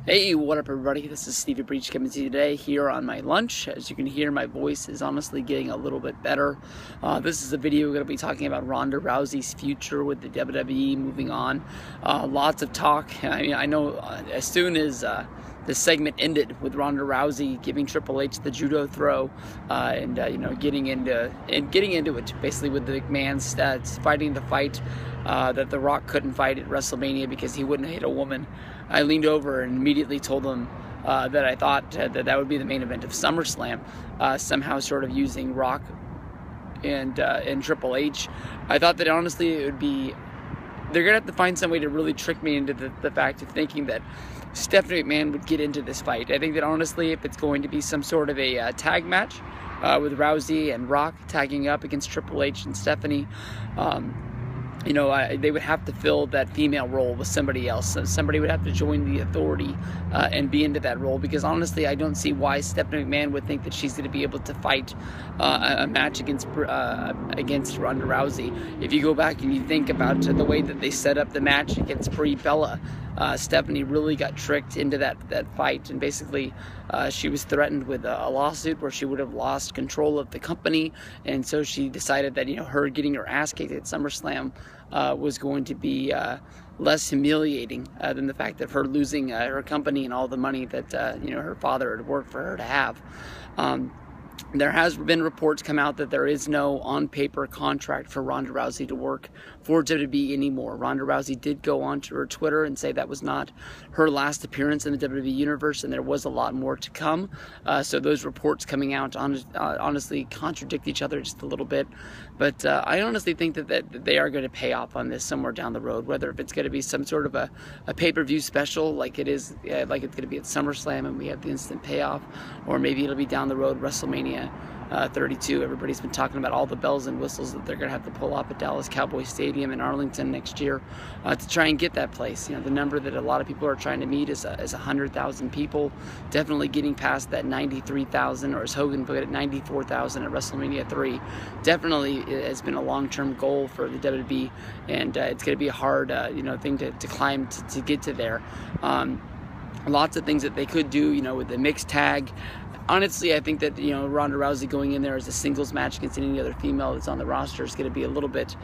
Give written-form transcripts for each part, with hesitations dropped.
Hey, what up everybody? This is Stevie Breach coming to you today here on my lunch. As you can hear, my voice is honestly getting a little bit better. This is a video we're going to be talking about Ronda Rousey's future with the WWE moving on. Lots of talk. I know as soon as this segment ended with Ronda Rousey giving Triple H the judo throw and getting into it basically with the McMahon's fighting the fight that The Rock couldn't fight at WrestleMania because he wouldn't hit a woman. I leaned over and immediately told him that I thought that would be the main event of SummerSlam, somehow sort of using Rock and Triple H. I thought that honestly it would be, they're going to have to find some way to really trick me into the fact of thinking that Stephanie McMahon would get into this fight. I think that honestly if it's going to be some sort of a tag match with Rousey and Rock tagging up against Triple H and Stephanie, they would have to fill that female role with somebody else. So somebody would have to join the Authority and be into that role, because honestly I don't see why Stephanie McMahon would think that she's going to be able to fight a match against Ronda Rousey. If you go back and you think about the way that they set up the match against Brie Bella, Stephanie really got tricked into that fight, and basically she was threatened with a lawsuit where she would have lost control of the company, and so she decided that her getting her ass kicked at SummerSlam was going to be less humiliating than the fact of her losing her company and all the money that her father had worked for her to have. There has been reports come out that there is no on-paper contract for Ronda Rousey to work for WWE anymore. Ronda Rousey did go onto her Twitter and say that was not her last appearance in the WWE Universe, and there was a lot more to come. So those reports coming out honestly contradict each other just a little bit. But I honestly think that they are going to pay off on this somewhere down the road, whether if it's going to be some sort of a pay-per-view special like it is, like it's going to be at SummerSlam and we have the instant payoff, or maybe it'll be down the road WrestleMania 32. Everybody's been talking about all the bells and whistles that they're going to have to pull off at Dallas Cowboy Stadium in Arlington next year to try and get that place. The number that a lot of people are trying to meet is 100,000 people, definitely getting past that 93,000, or as Hogan put it, 94,000 at WrestleMania 3. Definitely has been a long-term goal for the WWE, and it's going to be a hard thing to climb to get to there. Lots of things that they could do, with the mixed tag. Honestly, I think that Ronda Rousey going in there as a singles match against any other female that's on the roster is going to be a little bit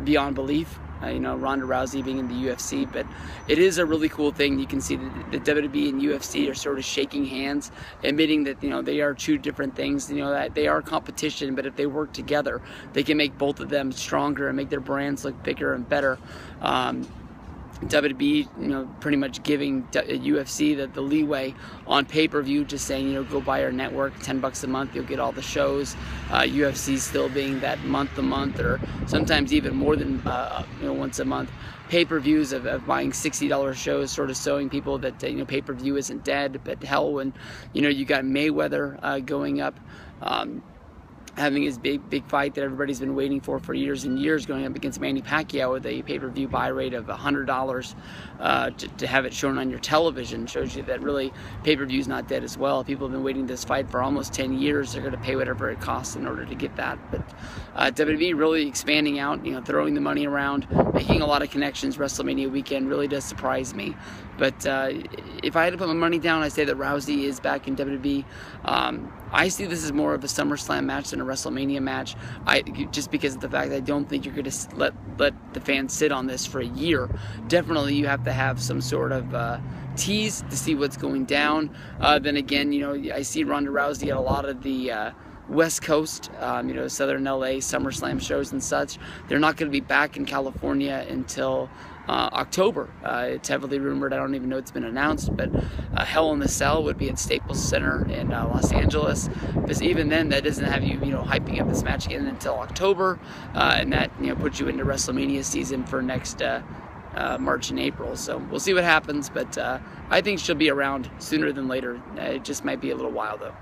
beyond belief. Ronda Rousey being in the UFC, but it is a really cool thing. You can see that the WWE and UFC are sort of shaking hands, admitting that they are two different things. That they are competition, but if they work together, they can make both of them stronger and make their brands look bigger and better. WWE, pretty much giving UFC the leeway on pay-per-view, just saying, go buy our network, $10 a month, you'll get all the shows. UFC still being that month-to-month, or sometimes even more than once a month. Pay-per-views of buying $60 shows, sort of showing people that pay-per-view isn't dead. But hell, when you got Mayweather going up, having his big fight that everybody's been waiting for years and years, going up against Manny Pacquiao with a pay-per-view buy rate of $100 to have it shown on your television, shows you that really pay-per-view is not dead as well. People have been waiting this fight for almost 10 years. They're going to pay whatever it costs in order to get that. But WWE really expanding out, throwing the money around, making a lot of connections. WrestleMania weekend really does surprise me. But if I had to put my money down, I'd say that Rousey is back in WWE. I see this as more of a SummerSlam match than a WrestleMania match. Just because of the fact that I don't think you're going to let the fans sit on this for a year. Definitely you have to have some sort of tease to see what's going down. Then again, I see Ronda Rousey at a lot of the West Coast, Southern LA SummerSlam shows and such. They're not going to be back in California until October. It's heavily rumored. I don't even know it's been announced, but Hell in a Cell would be at Staples Center in Los Angeles. Because even then, that doesn't have you, hyping up this match again until October, and that puts you into WrestleMania season for next March and April. So we'll see what happens, but I think she'll be around sooner than later. It just might be a little while though.